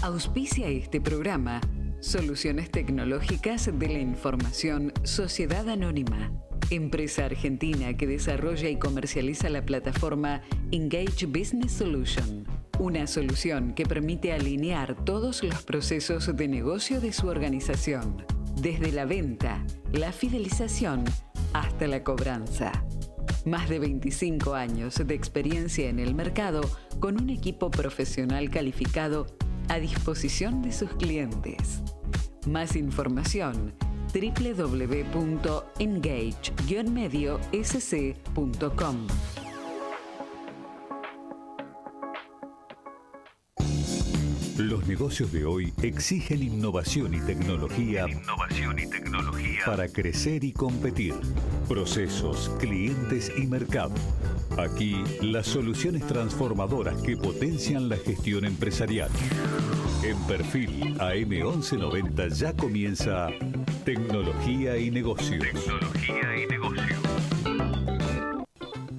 Auspicia este programa Soluciones Tecnológicas de la Información Sociedad Anónima, empresa argentina que desarrolla y comercializa la plataforma Engage Business Solution, una solución que permite alinear todos los procesos de negocio de su organización, desde la venta, la fidelización hasta la cobranza. Más de 25 años de experiencia en el mercado con un equipo profesional calificado a disposición de sus clientes. Más información www.engage-mediosc.com. Los negocios de hoy exigen innovación y tecnología para crecer y competir. Procesos, clientes y mercado. Aquí, las soluciones transformadoras que potencian la gestión empresarial. En Perfil AM 1190 ya comienza Tecnología y Negocios.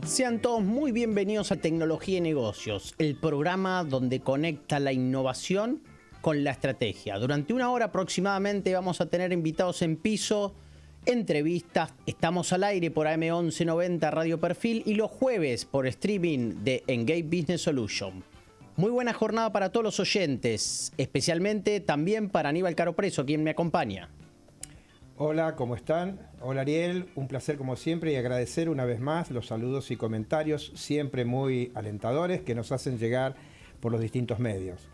Sean todos muy bienvenidos a Tecnología y Negocios, el programa donde conecta la innovación con la estrategia. Durante una hora aproximadamente vamos a tener invitados en piso, entrevistas. Estamos al aire por AM 1190 Radio Perfil y los jueves por streaming de Engage Business Solution. Muy buena jornada para todos los oyentes, especialmente también para Aníbal Caropreso, quien me acompaña. Hola, ¿cómo están? Hola Ariel, un placer como siempre y agradecer una vez más los saludos y comentarios siempre muy alentadores que nos hacen llegar por los distintos medios.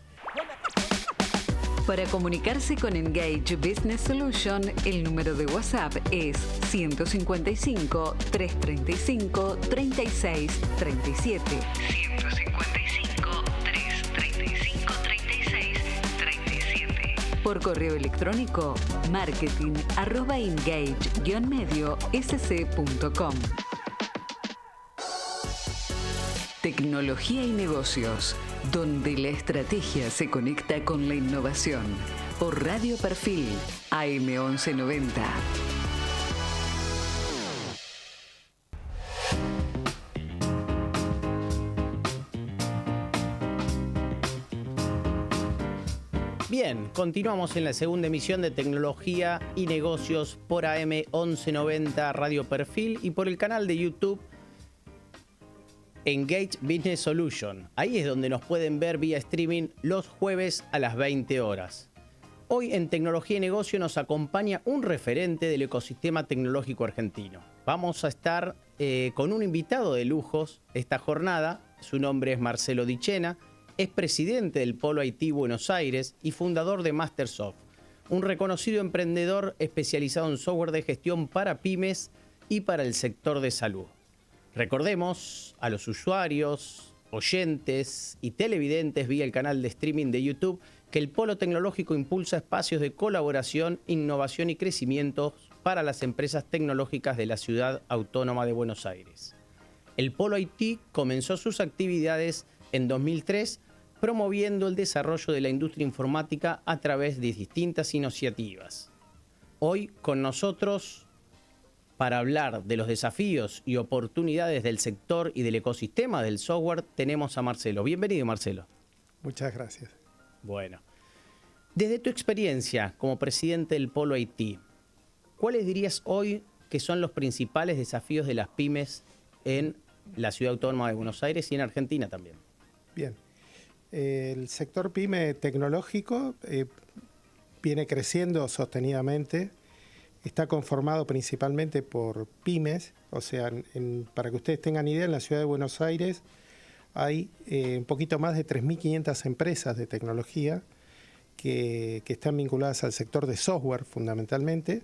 Para comunicarse con Engage Business Solution, el número de WhatsApp es 155 335 36 37. 155 335 36 37. Por correo electrónico marketing@engage-mediosc.com. Tecnología y negocios, donde la estrategia se conecta con la innovación. Por Radio Perfil, AM 1190. Bien, continuamos en la segunda emisión de Tecnología y Negocios por AM 1190 Radio Perfil y por el canal de YouTube Engage Business Solution. Ahí es donde nos pueden ver vía streaming los jueves a las 20 horas. Hoy en Tecnología y Negocio nos acompaña un referente del ecosistema tecnológico argentino. Vamos a estar con un invitado de lujos esta jornada. Su nombre es Marcelo Dichena, es presidente del Polo IT Buenos Aires y fundador de Mastersoft, un reconocido emprendedor especializado en software de gestión para pymes y para el sector de salud. Recordemos a los usuarios, oyentes y televidentes vía el canal de streaming de YouTube que el Polo Tecnológico impulsa espacios de colaboración, innovación y crecimiento para las empresas tecnológicas de la Ciudad Autónoma de Buenos Aires. El Polo IT comenzó sus actividades en 2003 promoviendo el desarrollo de la industria informática a través de distintas iniciativas. Hoy con nosotros, para hablar de los desafíos y oportunidades del sector y del ecosistema del software, tenemos a Marcelo. Bienvenido, Marcelo. Muchas gracias. Bueno, desde tu experiencia como presidente del Polo IT, ¿cuáles dirías hoy que son los principales desafíos de las pymes en la Ciudad Autónoma de Buenos Aires y en Argentina también? Bien, el sector pyme tecnológico viene creciendo sostenidamente. Está conformado principalmente por pymes, o sea, para que ustedes tengan idea, en la ciudad de Buenos Aires hay un poquito más de 3.500 empresas de tecnología que están vinculadas al sector de software fundamentalmente,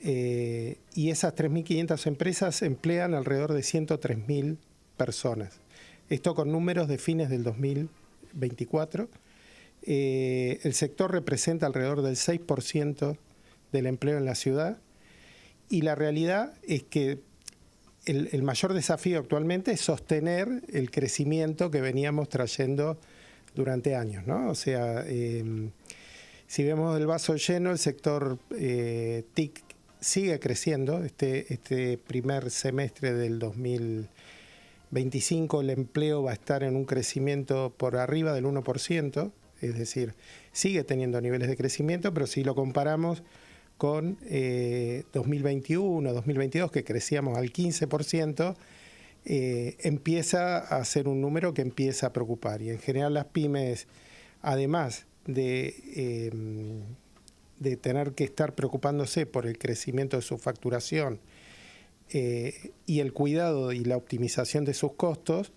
y esas 3.500 empresas emplean alrededor de 103.000 personas. Esto con números de fines del 2024. El sector representa alrededor del 6% del empleo en la ciudad y la realidad es que el mayor desafío actualmente es sostener el crecimiento que veníamos trayendo durante años, ¿no? O sea, si vemos el vaso lleno, el sector TIC sigue creciendo. Este primer semestre del 2025 el empleo va a estar en un crecimiento por arriba del 1%, Es decir, sigue teniendo niveles de crecimiento, pero si lo comparamos con 2021, 2022, que crecíamos al 15%, empieza a ser un número que empieza a preocupar. Y en general las pymes, además de tener que estar preocupándose por el crecimiento de su facturación y el cuidado y la optimización de sus costos,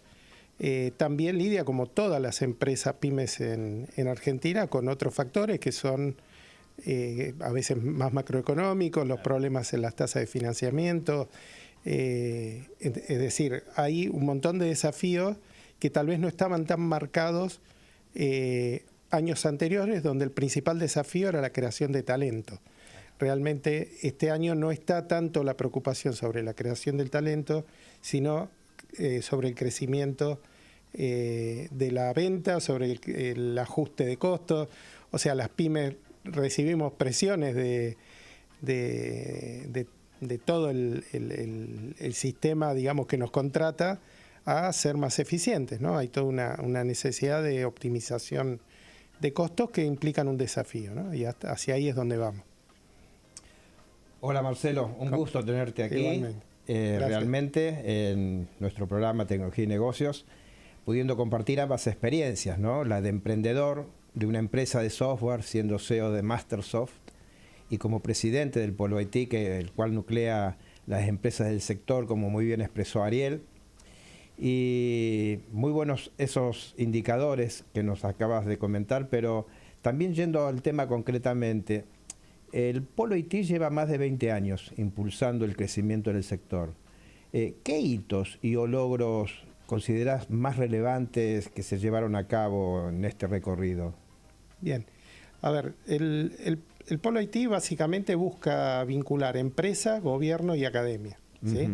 también lidia, como todas las empresas pymes en Argentina, con otros factores que son a veces más macroeconómicos, los problemas en las tasas de financiamiento. Es decir, hay un montón de desafíos que tal vez no estaban tan marcados años anteriores, donde el principal desafío era la creación de talento. Realmente este año no está tanto la preocupación sobre la creación del talento, sino sobre el crecimiento de la venta, sobre el ajuste de costos. O sea, las pymes recibimos presiones de todo el sistema, digamos, que nos contrata a ser más eficientes, ¿no? Hay toda una necesidad de optimización de costos que implican un desafío, ¿no? Y hacia ahí es donde vamos. Hola Marcelo, un gusto tenerte aquí. Igualmente. Realmente en nuestro programa Tecnología y Negocios, pudiendo compartir ambas experiencias, ¿no? La de emprendedor de una empresa de software, siendo CEO de Mastersoft, y como presidente del Polo IT, el cual nuclea las empresas del sector, como muy bien expresó Ariel. Y muy buenos esos indicadores que nos acabas de comentar, pero también yendo al tema concretamente, el Polo IT lleva más de 20 años impulsando el crecimiento del sector. ¿Qué hitos y o logros considerás más relevantes que se llevaron a cabo en este recorrido? Bien, a ver, el Polo IT básicamente busca vincular empresa, gobierno y academia, ¿sí?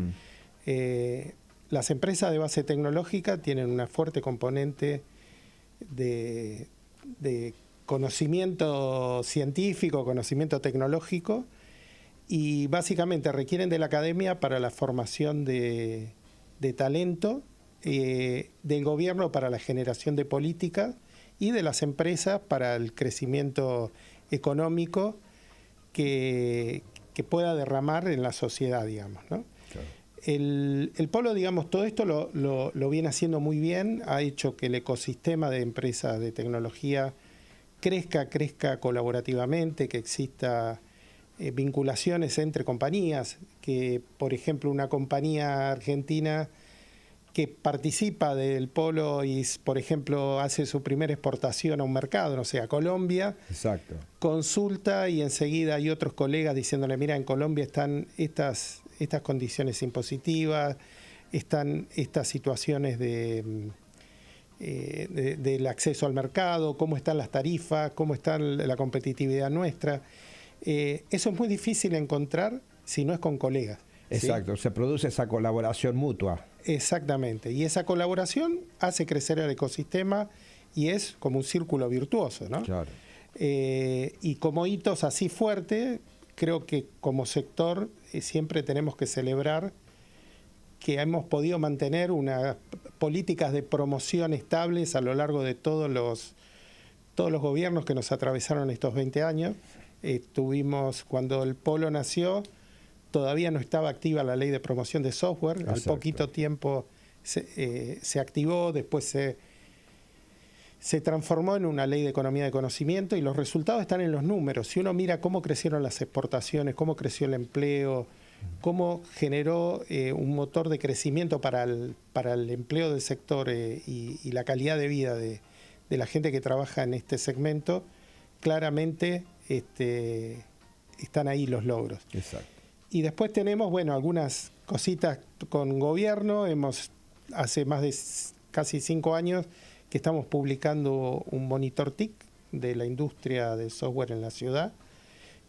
Las empresas de base tecnológica tienen una fuerte componente de conocimiento científico, conocimiento tecnológico, y básicamente requieren de la academia para la formación de talento, del gobierno para la generación de políticas y de las empresas para el crecimiento económico que pueda derramar en la sociedad, digamos, ¿no? Claro. El Polo, digamos, todo esto lo viene haciendo muy bien, ha hecho que el ecosistema de empresas de tecnología crezca colaborativamente, que exista vinculaciones entre compañías, que, por ejemplo, una compañía argentina que participa del Polo y, por ejemplo, hace su primera exportación a un mercado, no sé, a Colombia. Exacto. Consulta y enseguida hay otros colegas diciéndole, mira, en Colombia están estas condiciones impositivas, están estas situaciones del acceso al mercado, cómo están las tarifas, cómo está la competitividad nuestra. Eso es muy difícil encontrar si no es con colegas. Exacto, ¿sí? Se produce esa colaboración mutua. Exactamente, y esa colaboración hace crecer el ecosistema y es como un círculo virtuoso, ¿no? Claro. Y como hitos así fuertes, creo que como sector siempre tenemos que celebrar que hemos podido mantener unas políticas de promoción estables a lo largo de todos los gobiernos que nos atravesaron estos 20 años. Tuvimos, cuando el Polo nació, todavía no estaba activa la ley de promoción de software. Exacto. Al poquito tiempo se activó, después se transformó en una ley de economía de conocimiento y los resultados están en los números. Si uno mira cómo crecieron las exportaciones, cómo creció el empleo, cómo generó un motor de crecimiento para el empleo del sector y la calidad de vida de la gente que trabaja en este segmento, claramente están ahí los logros. Exacto. Y después tenemos, bueno, algunas cositas con gobierno. Hace más de casi 5 años que estamos publicando un monitor TIC de la industria del software en la ciudad,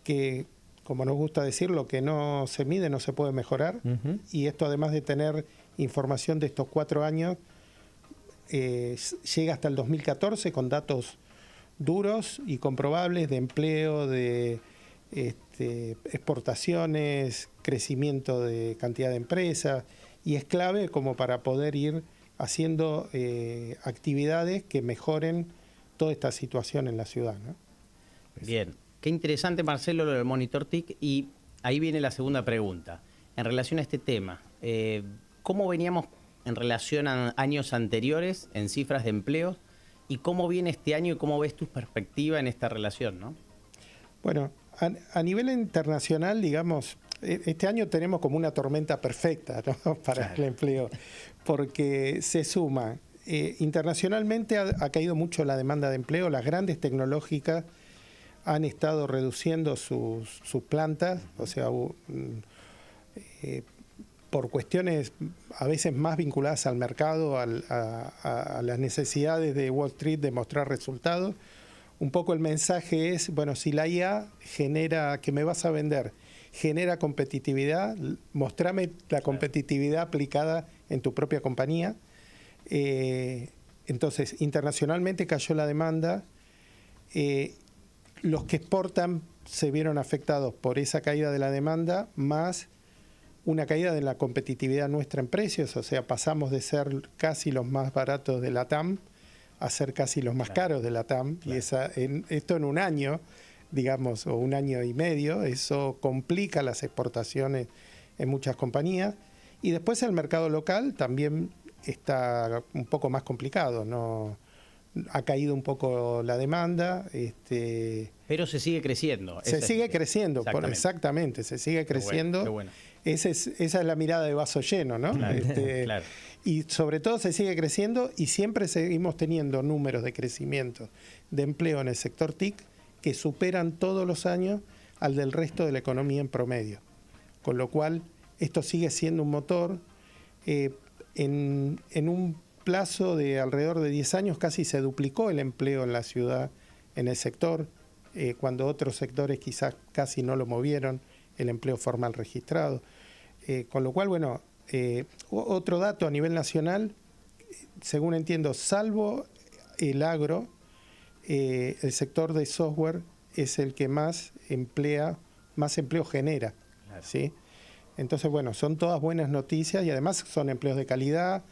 que, como nos gusta decir, lo que no se mide no se puede mejorar. Uh-huh. Y esto, además de tener información de estos 4 años, llega hasta el 2014 con datos duros y comprobables de empleo, de exportaciones, crecimiento de cantidad de empresas, y es clave como para poder ir haciendo actividades que mejoren toda esta situación en la ciudad, ¿no? Bien, qué interesante, Marcelo, lo del Monitor TIC, y ahí viene la segunda pregunta. En relación a este tema, ¿cómo veníamos en relación a años anteriores en cifras de empleo? ¿Y cómo viene este año y cómo ves tu perspectiva en esta relación, ¿no? Bueno, a nivel internacional, digamos, este año tenemos como una tormenta perfecta, ¿no? Para el empleo, porque se suma. Internacionalmente ha caído mucho la demanda de empleo. Las grandes tecnológicas han estado reduciendo sus plantas, o sea, por cuestiones a veces más vinculadas al mercado, a las necesidades de Wall Street de mostrar resultados. Un poco el mensaje es, bueno, si la IA genera, que me vas a vender, genera competitividad, mostrame la competitividad aplicada en tu propia compañía. Entonces, internacionalmente cayó la demanda. Los que exportan se vieron afectados por esa caída de la demanda, más una caída de la competitividad nuestra en precios, o sea, pasamos de ser casi los más baratos de la TAM a ser casi los más caros de la TAM, y esto en un año, digamos, o un año y medio, eso complica las exportaciones en muchas compañías. Y después el mercado local también está un poco más complicado, ¿no? Ha caído un poco la demanda. Pero se sigue creciendo. Se sigue creciendo, exactamente, se sigue creciendo. Qué bueno. Esa es la mirada de vaso lleno, ¿no? Claro, claro. Y sobre todo se sigue creciendo y siempre seguimos teniendo números de crecimiento de empleo en el sector TIC que superan todos los años al del resto de la economía en promedio. Con lo cual, esto sigue siendo un motor. En un plazo de alrededor de 10 años casi se duplicó el empleo en la ciudad, en el sector, cuando otros sectores quizás casi no lo movieron, el empleo formal registrado. Con lo cual, bueno, otro dato a nivel nacional, según entiendo, salvo el agro, el sector de software es el que más empleo genera, ¿sí? Entonces, bueno, son todas buenas noticias y además son empleos de calidad,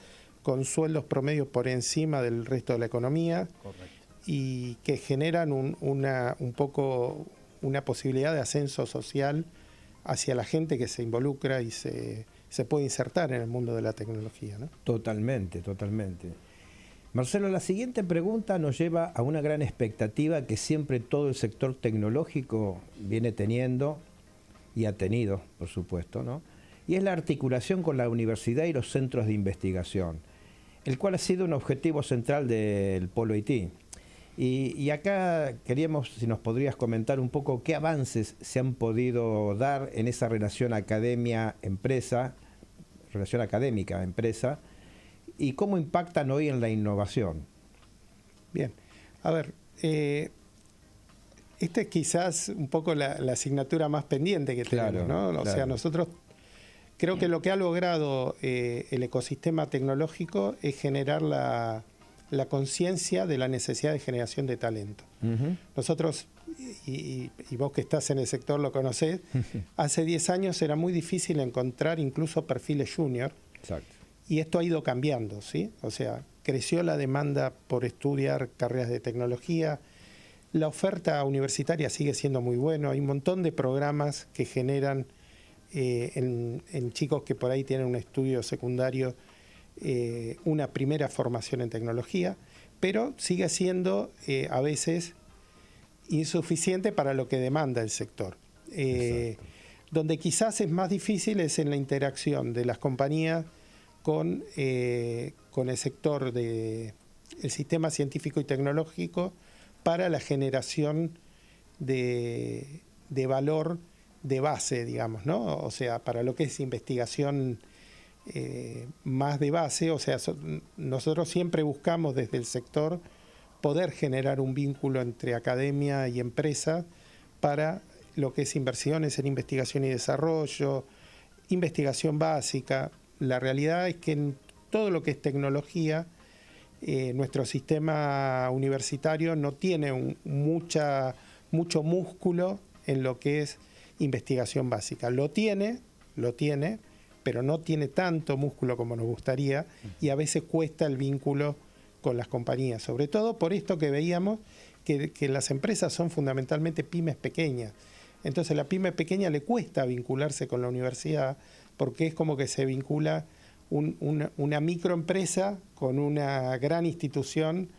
con sueldos promedios por encima del resto de la economía. Correcto. Y que generan un poco una posibilidad de ascenso social hacia la gente que se involucra y se puede insertar en el mundo de la tecnología, ¿no? Totalmente, totalmente. Marcelo, la siguiente pregunta nos lleva a una gran expectativa que siempre todo el sector tecnológico viene teniendo y ha tenido, por supuesto, ¿no? Y es la articulación con la universidad y los centros de investigación, el cual ha sido un objetivo central del Polo IT. Y acá queríamos, si nos podrías comentar un poco qué avances se han podido dar en esa relación academia-empresa, relación académica-empresa, y cómo impactan hoy en la innovación. Bien, a ver, esta es quizás un poco la asignatura más pendiente que tenemos, ¿no? O sea, nosotros creo que lo que ha logrado el ecosistema tecnológico es generar la conciencia de la necesidad de generación de talento. Nosotros, y vos que estás en el sector lo conocés, hace 10 años era muy difícil encontrar incluso perfiles junior. Exacto. Y esto ha ido cambiando, ¿sí? O sea, creció la demanda por estudiar carreras de tecnología. La oferta universitaria sigue siendo muy buena. Hay un montón de programas que generan en chicos que por ahí tienen un estudio secundario una primera formación en tecnología, pero sigue siendo a veces insuficiente para lo que demanda el sector. Donde quizás es más difícil es en la interacción de las compañías con el sector del sistema científico y tecnológico para la generación de valor de base, digamos, ¿no? O sea, para lo que es investigación más de base, o sea, nosotros siempre buscamos desde el sector poder generar un vínculo entre academia y empresa para lo que es inversiones en investigación y desarrollo, investigación básica. La realidad es que en todo lo que es tecnología, nuestro sistema universitario no tiene mucho músculo en lo que es investigación básica. Lo tiene, pero no tiene tanto músculo como nos gustaría y a veces cuesta el vínculo con las compañías, sobre todo por esto que veíamos, que las empresas son fundamentalmente pymes pequeñas. Entonces a la pyme pequeña le cuesta vincularse con la universidad porque es como que se vincula una microempresa con una gran institución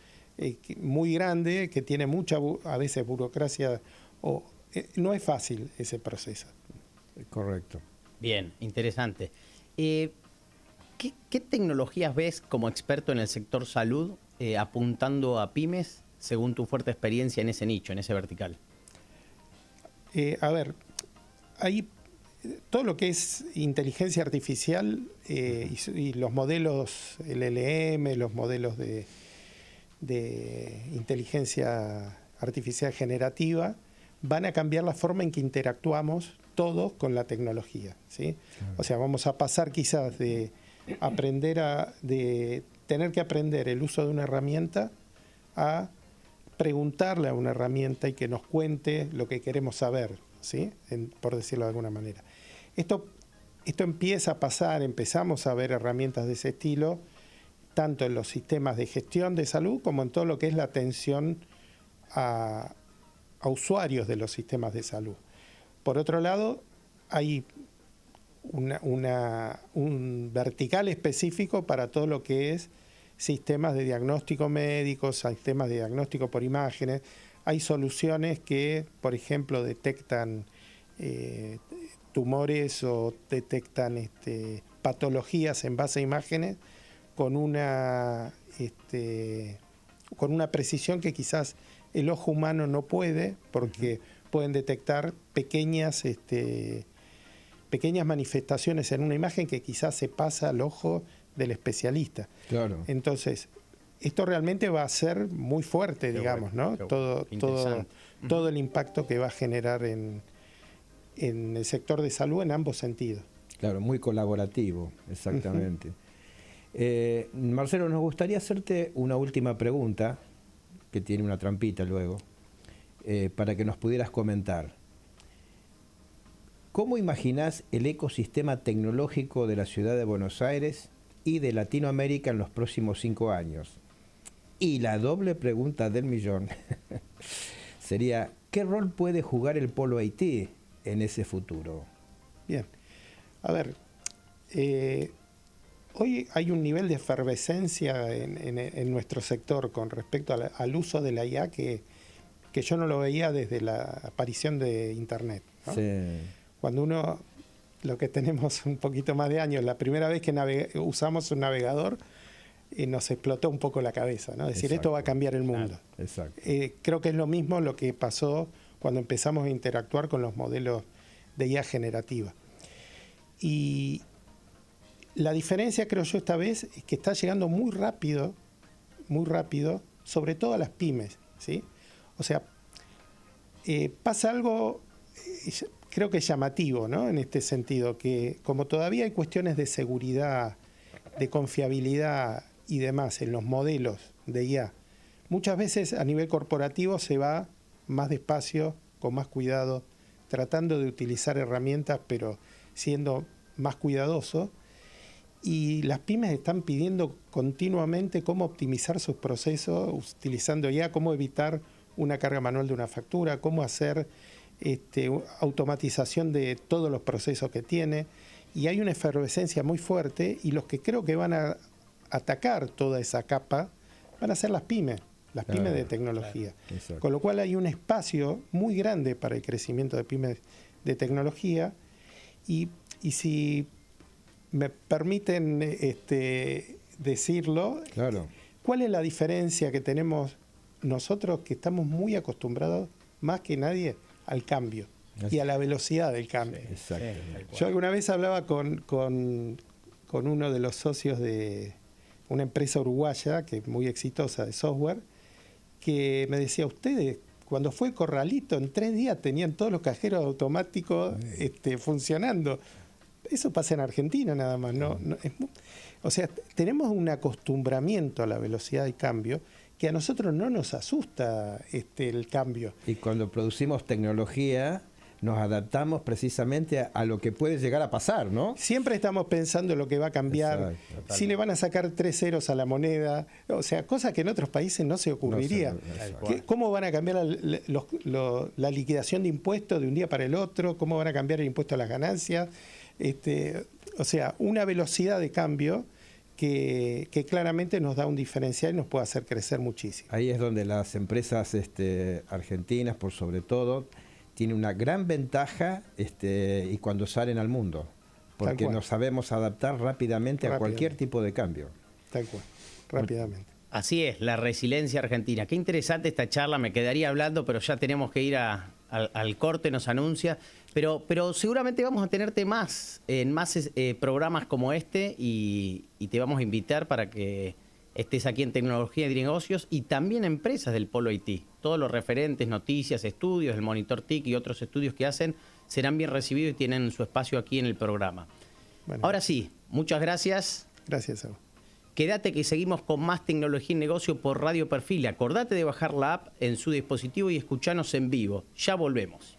muy grande que tiene mucha, a veces, burocracia. No es fácil ese proceso. Correcto. Bien, interesante. ¿Qué tecnologías ves como experto en el sector salud apuntando a pymes según tu fuerte experiencia en ese nicho, en ese vertical? A ver, hay todo lo que es inteligencia artificial y los modelos LLM, los modelos de inteligencia artificial generativa, van a cambiar la forma en que interactuamos todos con la tecnología, ¿sí? O sea, vamos a pasar quizás de tener que aprender el uso de una herramienta a preguntarle a una herramienta y que nos cuente lo que queremos saber, ¿sí? Por decirlo de alguna manera. Esto empieza a pasar, empezamos a ver herramientas de ese estilo, tanto en los sistemas de gestión de salud como en todo lo que es la atención a usuarios de los sistemas de salud. Por otro lado, hay un vertical específico para todo lo que es sistemas de diagnóstico médico, sistemas de diagnóstico por imágenes. Hay soluciones que, por ejemplo, detectan tumores o detectan patologías en base a imágenes con una precisión que quizás el ojo humano no puede, porque pueden detectar pequeñas manifestaciones en una imagen que quizás se pasa al ojo del especialista. Claro. Entonces, esto realmente va a ser muy fuerte, digamos, ¿no? Todo el impacto que va a generar en el sector de salud en ambos sentidos. Claro, muy colaborativo, exactamente. Marcelo, nos gustaría hacerte una última pregunta, que tiene una trampita luego, para que nos pudieras comentar. ¿Cómo imaginás el ecosistema tecnológico de la ciudad de Buenos Aires y de Latinoamérica en los próximos 5 años? Y la doble pregunta del millón sería, ¿qué rol puede jugar el Polo IT en ese futuro? Bien, a ver, hoy hay un nivel de efervescencia en nuestro sector con respecto al uso de la IA que yo no lo veía desde la aparición de Internet, ¿no? Sí. Cuando lo que tenemos un poquito más de años, la primera vez que usamos un navegador, nos explotó un poco la cabeza, ¿no? Es decir, esto va a cambiar el mundo. Exacto. Creo que es lo mismo lo que pasó cuando empezamos a interactuar con los modelos de IA generativa. Y la diferencia, creo yo, esta vez es que está llegando muy rápido, sobre todo a las pymes, ¿sí? O sea, pasa algo, creo que llamativo, ¿no? En este sentido, que como todavía hay cuestiones de seguridad, de confiabilidad y demás en los modelos de IA, muchas veces a nivel corporativo se va más despacio, con más cuidado, tratando de utilizar herramientas, pero siendo más cuidadoso. Y las pymes están pidiendo continuamente cómo optimizar sus procesos utilizando IA, cómo evitar una carga manual de una factura, cómo hacer automatización de todos los procesos que tiene. Y hay una efervescencia muy fuerte y los que creo que van a atacar toda esa capa van a ser las pymes de tecnología. Claro. Con lo cual hay un espacio muy grande para el crecimiento de pymes de tecnología y si me permiten decirlo, Claro. ¿cuál es la diferencia que tenemos nosotros que estamos muy acostumbrados, más que nadie, al cambio y a la velocidad del cambio? Exacto. Yo alguna vez hablaba con uno de los socios de una empresa uruguaya, que es muy exitosa de software, que me decía, ustedes, cuando fue Corralito, en 3 días tenían todos los cajeros automáticos funcionando. Eso pasa en Argentina nada más, ¿no? O sea, tenemos un acostumbramiento a la velocidad del cambio que a nosotros no nos asusta el cambio. Y cuando producimos tecnología, nos adaptamos precisamente a lo que puede llegar a pasar, ¿no? Siempre estamos pensando en lo que va a cambiar, Exacto, si le van a sacar 3 ceros a la moneda, o sea, cosa que en otros países no se ocurriría. ¿Cómo van a cambiar la liquidación de impuestos de un día para el otro? ¿Cómo van a cambiar el impuesto a las ganancias? O sea, una velocidad de cambio que claramente nos da un diferencial y nos puede hacer crecer muchísimo. Ahí es donde las empresas argentinas, por sobre todo, tienen una gran ventaja y cuando salen al mundo, porque nos sabemos adaptar rápidamente a cualquier tipo de cambio. Tal cual, rápidamente. Así es, la resiliencia argentina. Qué interesante esta charla, me quedaría hablando, pero ya tenemos que ir al corte, nos anuncia. Pero seguramente vamos a tenerte más en más programas como este y te vamos a invitar para que estés aquí en Tecnología y Negocios y también empresas del Polo IT. Todos los referentes, noticias, estudios, el Monitor TIC y otros estudios que hacen serán bien recibidos y tienen su espacio aquí en el programa. Bueno. Ahora sí, muchas gracias. Gracias a vos. Quédate que seguimos con más Tecnología y Negocio por Radio Perfil. Acordate de bajar la app en su dispositivo y escuchanos en vivo. Ya volvemos.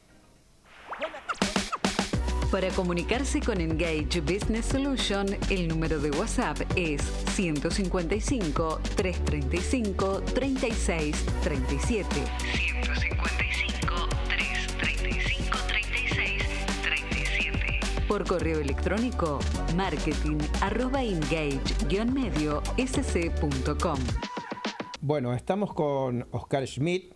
Para comunicarse con Engage Business Solution, el número de WhatsApp es 155 335 36 37. 155 335 36 37. Por correo electrónico, marketing@engage-medio-sc.com. Bueno, estamos con Oscar Schmidt,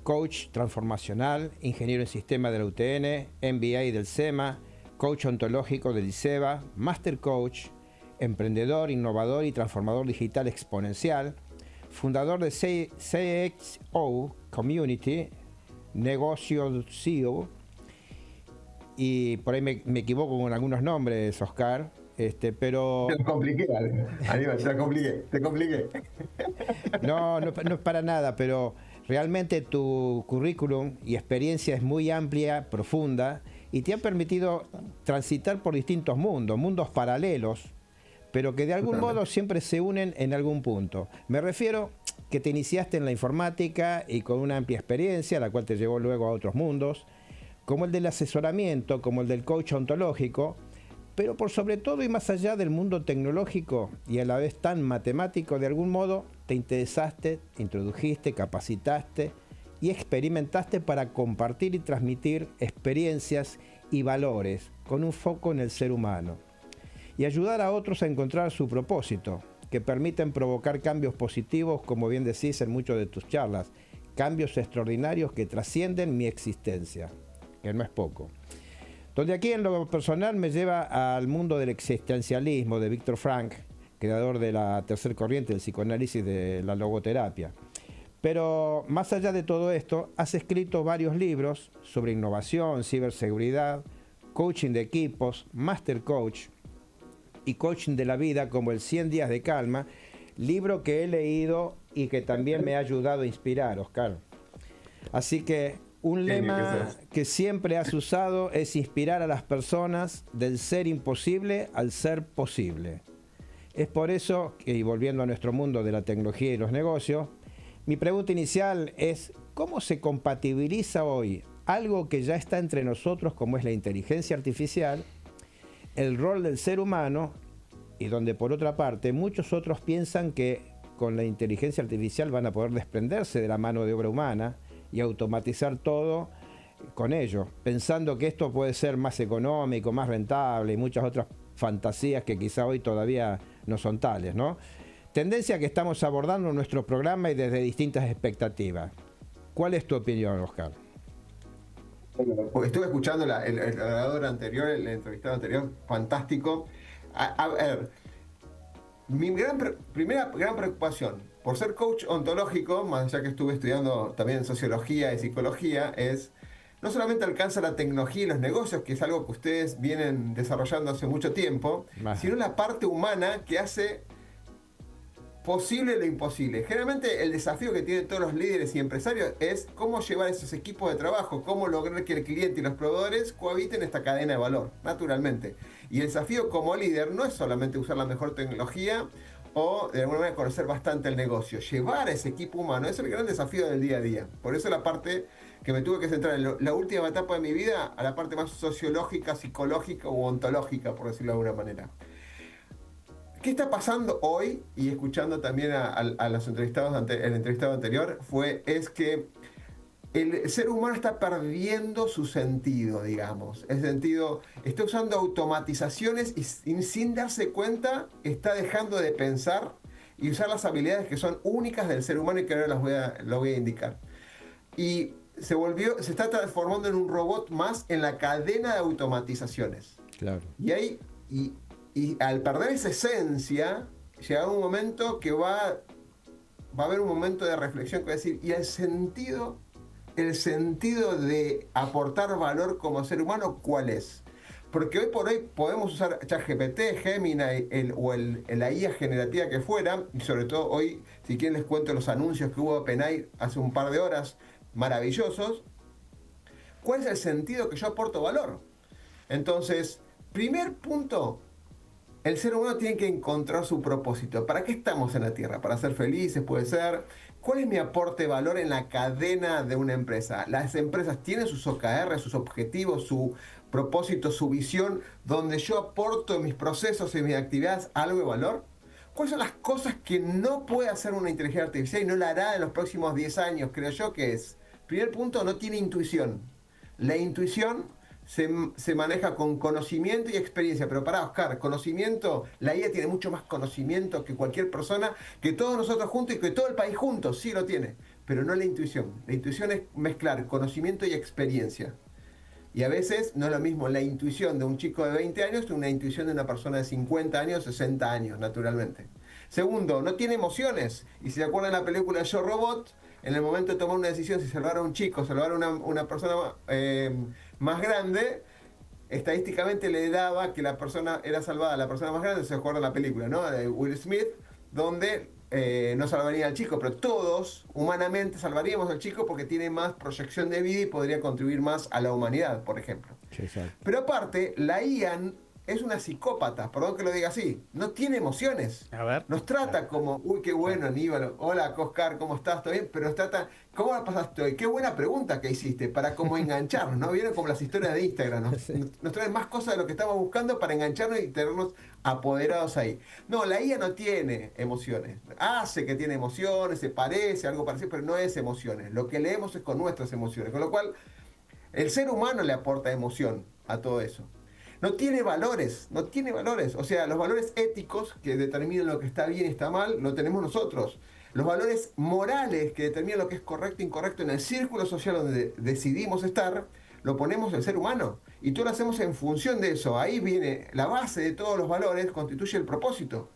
coach transformacional, ingeniero en sistema de la UTN, MBA del SEMA, coach ontológico del ICEBA, master coach, emprendedor, innovador y transformador digital exponencial, fundador de CXO Community, negocio CEO, y por ahí me equivoco con algunos nombres, Oscar, pero... Te compliqué, Aníbal, te compliqué. No es para nada, pero realmente tu currículum y experiencia es muy amplia, profunda, y te ha permitido transitar por distintos mundos paralelos, pero que de algún modo siempre se unen en algún punto. Me refiero que te iniciaste en la informática y con una amplia experiencia, la cual te llevó luego a otros mundos, como el del asesoramiento, como el del coach ontológico, pero por sobre todo y más allá del mundo tecnológico y a la vez tan matemático, de algún modo te interesaste, introdujiste, capacitaste y experimentaste para compartir y transmitir experiencias y valores con un foco en el ser humano y ayudar a otros a encontrar su propósito, que permiten provocar cambios positivos, como bien decís en muchas de tus charlas, cambios extraordinarios que trascienden mi existencia, que no es poco. Donde aquí en lo personal me lleva al mundo del existencialismo de Viktor Frankl, creador de la tercera corriente del psicoanálisis de la logoterapia. Pero más allá de todo esto, has escrito varios libros sobre innovación, ciberseguridad, coaching de equipos, master coach y coaching de la vida, como el 100 días de calma, libro que he leído y que también me ha ayudado a inspirar, Oscar. Así que un lema que siempre has usado es inspirar a las personas del ser imposible al ser posible. Es por eso que, y volviendo a nuestro mundo de la tecnología y los negocios, mi pregunta inicial es, ¿cómo se compatibiliza hoy algo que ya está entre nosotros, como es la inteligencia artificial, el rol del ser humano, y donde por otra parte muchos otros piensan que con la inteligencia artificial van a poder desprenderse de la mano de obra humana y automatizar todo con ello, pensando que esto puede ser más económico, más rentable y muchas otras fantasías que quizá hoy todavía no son tales, ¿no? Tendencia que estamos abordando en nuestro programa y desde distintas expectativas. ¿Cuál es tu opinión, Oscar? Estuve escuchando el orador anterior, el entrevistado anterior, fantástico. A ver, mi primera gran preocupación, por ser coach ontológico, más allá que estuve estudiando también sociología y psicología, es no solamente alcanza la tecnología y los negocios, que es algo que ustedes vienen desarrollando hace mucho tiempo, sino la parte humana que hace posible lo imposible. Generalmente el desafío que tienen todos los líderes y empresarios es cómo llevar esos equipos de trabajo, cómo lograr que el cliente y los proveedores cohabiten esta cadena de valor, naturalmente. Y el desafío como líder no es solamente usar la mejor tecnología o de alguna manera conocer bastante el negocio. Llevar a ese equipo humano es el gran desafío del día a día. Por eso la parte que me tuve que centrar en la última etapa de mi vida, a la parte más sociológica, psicológica u ontológica, por decirlo de alguna manera. ¿Qué está pasando hoy? Y escuchando también a los entrevistados, el entrevistado anterior, es que el ser humano está perdiendo su sentido, digamos. El sentido, está usando automatizaciones y sin darse cuenta está dejando de pensar y usar las habilidades que son únicas del ser humano y que ahora lo voy a indicar. Y se está transformando en un robot más en la cadena de automatizaciones. Claro. Y al perder esa esencia, llega un momento que va a haber un momento de reflexión que va a decir, ¿y el sentido de aportar valor como ser humano cuál es? Porque hoy por hoy podemos usar ChatGPT, Gemini la IA generativa que fuera, y sobre todo hoy, si quieren les cuento los anuncios que hubo de OpenAI hace un par de horas, maravillosos. ¿Cuál es el sentido que yo aporto valor? Entonces, primer punto, el ser humano tiene que encontrar su propósito. ¿Para qué estamos en la Tierra? ¿Para ser felices? Puede ser. ¿Cuál es mi aporte de valor en la cadena de una empresa? Las empresas tienen sus OKR, sus objetivos, su propósito, su visión, donde yo aporto en mis procesos y mis actividades algo de valor. ¿Cuáles son las cosas que no puede hacer una inteligencia artificial y no la hará en los próximos 10 años, creo yo, que es? Primer punto, no tiene intuición. La intuición se maneja con conocimiento y experiencia. Pero pará, Oscar, conocimiento, la IA tiene mucho más conocimiento que cualquier persona, que todos nosotros juntos y que todo el país juntos, sí lo tiene. Pero no la intuición. La intuición es mezclar conocimiento y experiencia. Y a veces no es lo mismo la intuición de un chico de 20 años que una intuición de una persona de 50 años, 60 años, naturalmente. Segundo, no tiene emociones. Y si se acuerdan de la película Yo Robot, en el momento de tomar una decisión, si salvar a un chico, salvar a una persona más grande, estadísticamente le daba que la persona era salvada, la persona más grande. Se acuerdan la película, ¿no? De Will Smith, donde no salvaría al chico, pero todos humanamente salvaríamos al chico porque tiene más proyección de vida y podría contribuir más a la humanidad, por ejemplo. Sí, exacto. Pero aparte, la IA es una psicópata, perdón que lo diga así, no tiene emociones. A ver. Nos trata como, uy, qué bueno, Aníbal, hola, Oscar, ¿cómo estás? ¿Todo bien? Pero nos trata, ¿cómo la pasaste hoy? Qué buena pregunta que hiciste, para como engancharnos, ¿no? Vieron como las historias de Instagram, ¿no? Nos traen más cosas de lo que estamos buscando para engancharnos y tenernos apoderados ahí. No, la IA no tiene emociones. Hace que tiene emociones, se parece, algo parecido, pero no es emociones. Lo que leemos es con nuestras emociones, con lo cual el ser humano le aporta emoción a todo eso. No tiene valores. O sea, los valores éticos que determinan lo que está bien y está mal, lo tenemos nosotros. Los valores morales que determinan lo que es correcto e incorrecto en el círculo social donde decidimos estar, lo ponemos el ser humano. Y todo lo hacemos en función de eso. Ahí viene la base de todos los valores, constituye el propósito,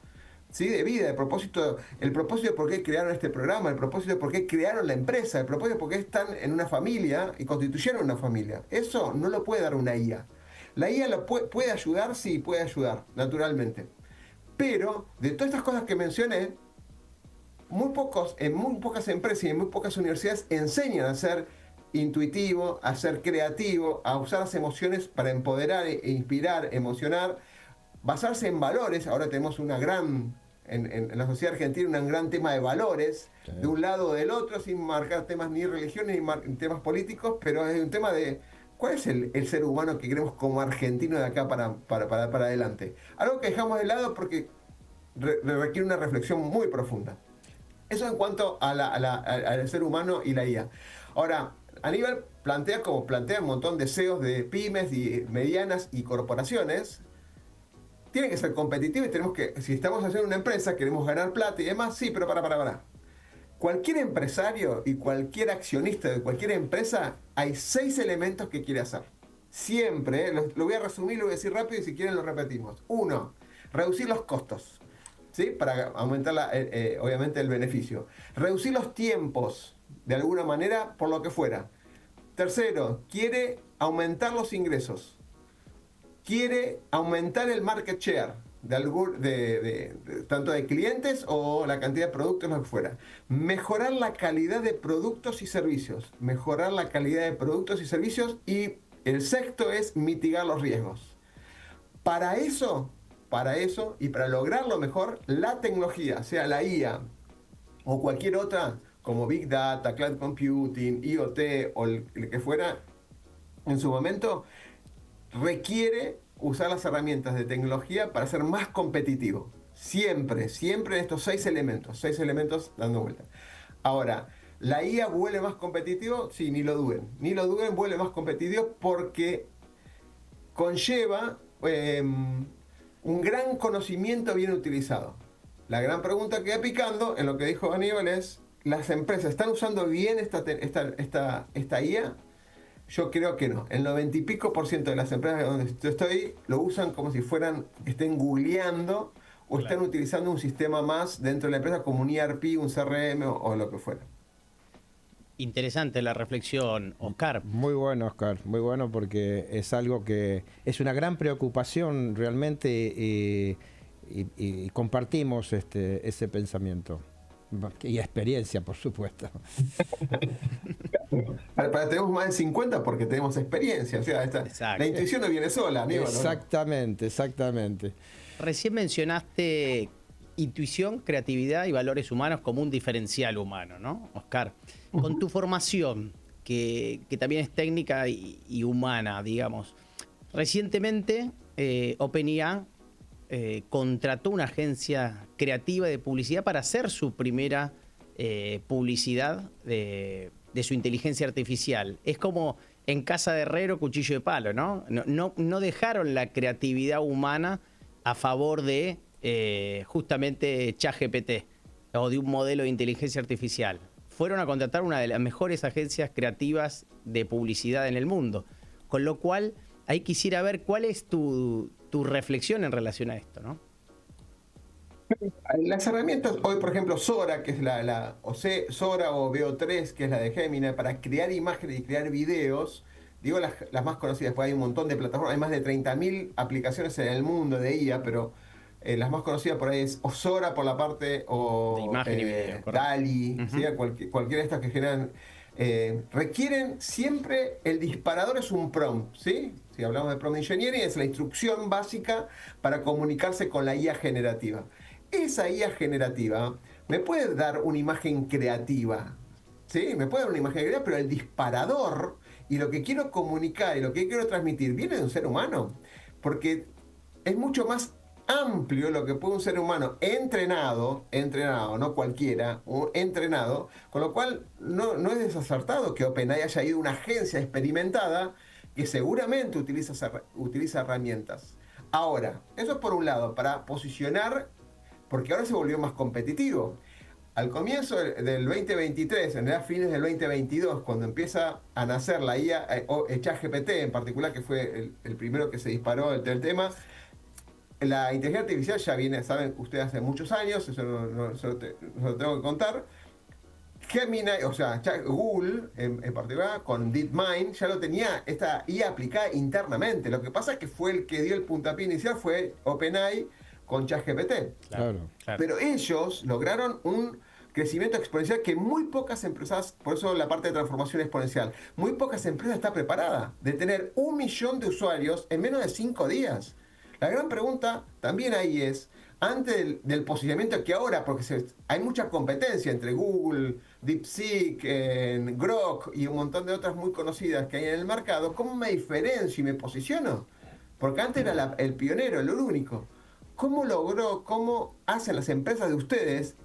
¿sí? De vida, el propósito de por qué crearon este programa, el propósito de por qué crearon la empresa, el propósito de por qué están en una familia y constituyeron una familia. Eso no lo puede dar una IA. La IA puede ayudar, sí, puede ayudar, naturalmente. Pero de todas estas cosas que mencioné, en muy pocas empresas y en muy pocas universidades enseñan a ser intuitivo, a ser creativo, a usar las emociones para empoderar e inspirar, emocionar, basarse en valores. Ahora tenemos en la sociedad argentina un gran tema de valores, sí, de un lado o del otro, sin marcar temas ni religiones ni temas políticos, pero es un tema de ¿cuál es el ser humano que queremos como argentino de acá para adelante? Algo que dejamos de lado porque requiere una reflexión muy profunda. Eso en cuanto al ser humano y la IA. Ahora, Aníbal plantea un montón de CEOs de pymes y medianas y corporaciones. Tienen que ser competitivos y tenemos que, si estamos haciendo una empresa, queremos ganar plata y demás, sí, pero para. Cualquier empresario y cualquier accionista de cualquier empresa, hay 6 elementos que quiere hacer. Siempre, lo voy a resumir, lo voy a decir rápido y si quieren lo repetimos. 1, reducir los costos, ¿sí? Para aumentar obviamente el beneficio. Reducir los tiempos, de alguna manera, por lo que fuera. Tercero, quiere aumentar los ingresos. Quiere aumentar el market share, tanto de clientes o la cantidad de productos, lo que fuera. Mejorar la calidad de productos y servicios. Y el sexto es mitigar los riesgos. Para eso para eso y para lograrlo mejor, la tecnología, sea la IA o cualquier otra, como Big Data, Cloud Computing, IoT o el que fuera, en su momento, requiere usar las herramientas de tecnología para ser más competitivo. Siempre, siempre en estos 6 elementos dando vuelta. Ahora, ¿la IA vuelve más competitivo? Sí, ni lo duden, vuelve más competitivo porque conlleva un gran conocimiento bien utilizado. La gran pregunta que queda picando en lo que dijo Aníbal es, ¿las empresas están usando bien esta IA? Yo creo que no. El 90 y pico % de las empresas donde yo estoy lo usan como si estén googleando o están utilizando un sistema más dentro de la empresa como un ERP, un CRM o lo que fuera. Interesante la reflexión, Oscar. Muy bueno, Oscar, muy bueno, porque es algo que es una gran preocupación realmente y compartimos ese pensamiento y experiencia, por supuesto. Tenemos más de 50 porque tenemos experiencia, o sea, la intuición no viene sola, Aníbal. Exactamente, exactamente. Recién mencionaste intuición, creatividad y valores humanos como un diferencial humano, ¿no, Oscar? Con tu formación, que también es técnica y humana, digamos, recientemente OpenAI contrató una agencia creativa de publicidad para hacer su primera publicidad de su inteligencia artificial. Es como en casa de herrero, cuchillo de palo, ¿no? No dejaron la creatividad humana a favor de justamente ChatGPT o de un modelo de inteligencia artificial. Fueron a contratar una de las mejores agencias creativas de publicidad en el mundo. Con lo cual, ahí quisiera ver cuál es tu reflexión en relación a esto, ¿no? Las herramientas, hoy por ejemplo Sora, que es Sora o VO3, que es la de Gemini, para crear imágenes y crear videos, digo las más conocidas, pues hay un montón de plataformas, hay más de 30.000 aplicaciones en el mundo de IA, pero las más conocidas por ahí es o Sora por la parte de imagen y video, DALL-E, ¿sí? Cualquiera de estas que generan, requieren siempre, el disparador es un prompt, ¿sí? Si hablamos de prompt engineering, es la instrucción básica para comunicarse con la IA generativa. Esa IA generativa me puede dar una imagen creativa, ¿sí? Me puede dar una imagen creativa, pero el disparador y lo que quiero comunicar y lo que quiero transmitir viene de un ser humano, porque es mucho más amplio lo que puede un ser humano entrenado, no cualquiera, entrenado, con lo cual no es desacertado que OpenAI haya ido a una agencia experimentada que seguramente utiliza herramientas. Ahora, eso es por un lado, para posicionar, porque ahora se volvió más competitivo. Al comienzo del 2023, en realidad fines del 2022, cuando empieza a nacer la IA, ChatGPT en particular, que fue el primero que se disparó del tema, la inteligencia artificial ya viene, saben ustedes, hace muchos años, eso no lo tengo que contar. Gemini, o sea, Google en particular, con DeepMind, ya lo tenía esta IA aplicada internamente. Lo que pasa es que fue el que dio el puntapié inicial, fue OpenAI con ChatGPT. Claro. Pero ellos lograron un crecimiento exponencial que muy pocas empresas, por eso la parte de transformación exponencial, muy pocas empresas están preparadas de tener 1 millón de usuarios en menos de 5 días. La gran pregunta también ahí es, antes del posicionamiento que ahora, porque hay mucha competencia entre Google, DeepSeek, Grok y un montón de otras muy conocidas que hay en el mercado, ¿cómo me diferencio y me posiciono? Porque antes era el pionero, el único. ¿Cómo hacen las empresas de ustedes,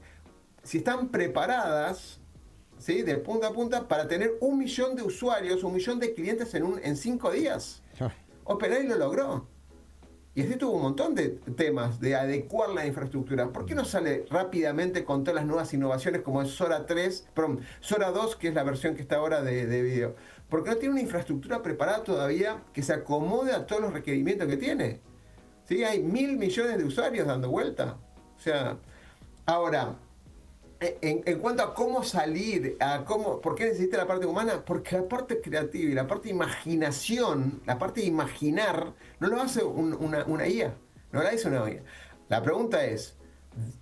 si están preparadas, ¿sí?, de punta a punta, para tener 1 millón de usuarios, 1 millón de clientes en 5 días? OpenAI lo logró. Y así tuvo un montón de temas de adecuar la infraestructura. ¿Por qué no sale rápidamente con todas las nuevas innovaciones como es Sora 2, que es la versión que está ahora de video? Porque no tiene una infraestructura preparada todavía que se acomode a todos los requerimientos que tiene. ¿Sí? Hay 1.000 millones de usuarios dando vuelta. O sea, ahora, en cuanto a cómo salir, ¿por qué necesita la parte humana? Porque la parte creativa y la parte de imaginación, la parte de imaginar, no lo hace una IA, no la hace una IA. La pregunta es,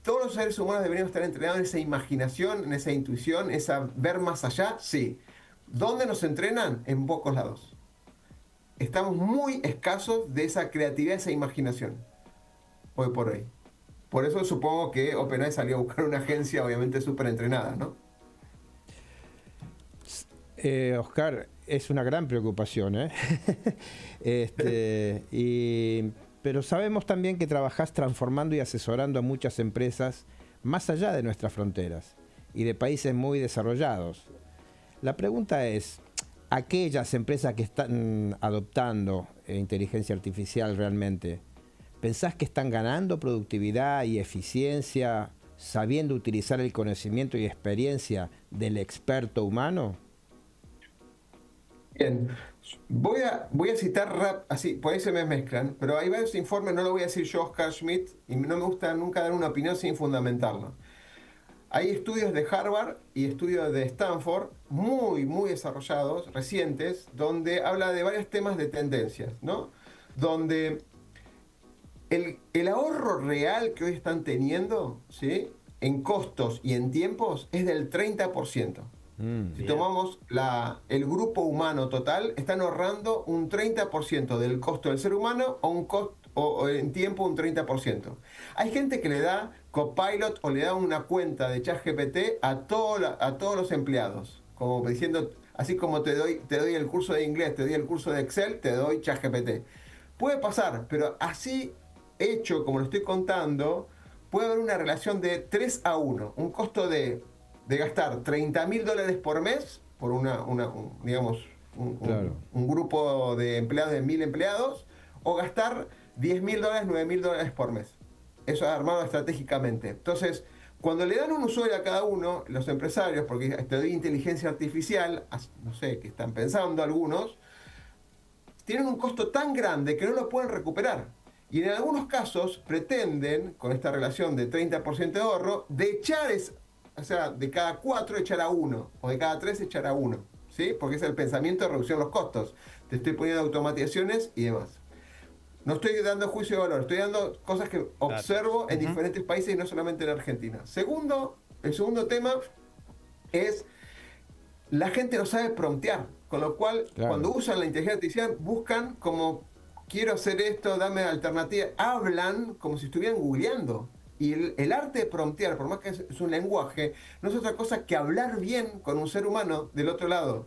¿todos los seres humanos deberíamos estar entrenados en esa imaginación, en esa intuición, esa ver más allá? Sí. ¿Dónde nos entrenan? En pocos lados. Estamos muy escasos de esa creatividad, esa imaginación. hoy por hoy. Por eso supongo que OpenAI salió a buscar una agencia obviamente súper entrenada, ¿no? Oscar, es una gran preocupación, ¿eh? Pero sabemos también que trabajás transformando y asesorando a muchas empresas más allá de nuestras fronteras y de países muy desarrollados. La pregunta es, aquellas empresas que están adoptando inteligencia artificial realmente, ¿pensás que están ganando productividad y eficiencia sabiendo utilizar el conocimiento y experiencia del experto humano? Bien, voy a citar así, por ahí se me mezclan, pero hay varios informes, no lo voy a decir yo, Oscar Schmidt, y no me gusta nunca dar una opinión sin fundamentarlo. Hay estudios de Harvard y estudios de Stanford muy, muy desarrollados, recientes, donde habla de varios temas de tendencias, ¿no? Donde el ahorro real que hoy están teniendo, ¿sí?, en costos y en tiempos es del 30%. Si tomamos el grupo humano total, están ahorrando un 30% del costo del ser humano o en tiempo un 30%. Hay gente que le da Copilot o le da una cuenta de ChatGPT a todos los empleados, como diciendo, así como te doy el curso de inglés, te doy el curso de Excel, te doy ChatGPT. Puede pasar, pero así hecho, como lo estoy contando, puede haber una relación de 3-1, un costo de gastar $30.000 por mes por un grupo de empleados de 1.000 empleados, o gastar $10.000, $9.000 por mes. Eso es armado estratégicamente. Entonces, cuando le dan un usuario a cada uno, los empresarios, porque te doy inteligencia artificial, no sé, que están pensando algunos, tienen un costo tan grande que no lo pueden recuperar. Y en algunos casos pretenden, con esta relación de 30% de ahorro, o sea, de cada 4 echar a 1, o de cada 3 echar a 1, ¿sí? Porque es el pensamiento de reducción de los costos. Te estoy poniendo automatizaciones y demás. No estoy dando juicio de valor, estoy dando cosas que observo en diferentes países y no solamente en Argentina. El segundo tema es, la gente no sabe promptear, con lo cual, cuando usan la inteligencia artificial, buscan como, quiero hacer esto, dame alternativa, hablan como si estuvieran googleando. Y el arte de promptear, por más que es un lenguaje, no es otra cosa que hablar bien con un ser humano del otro lado.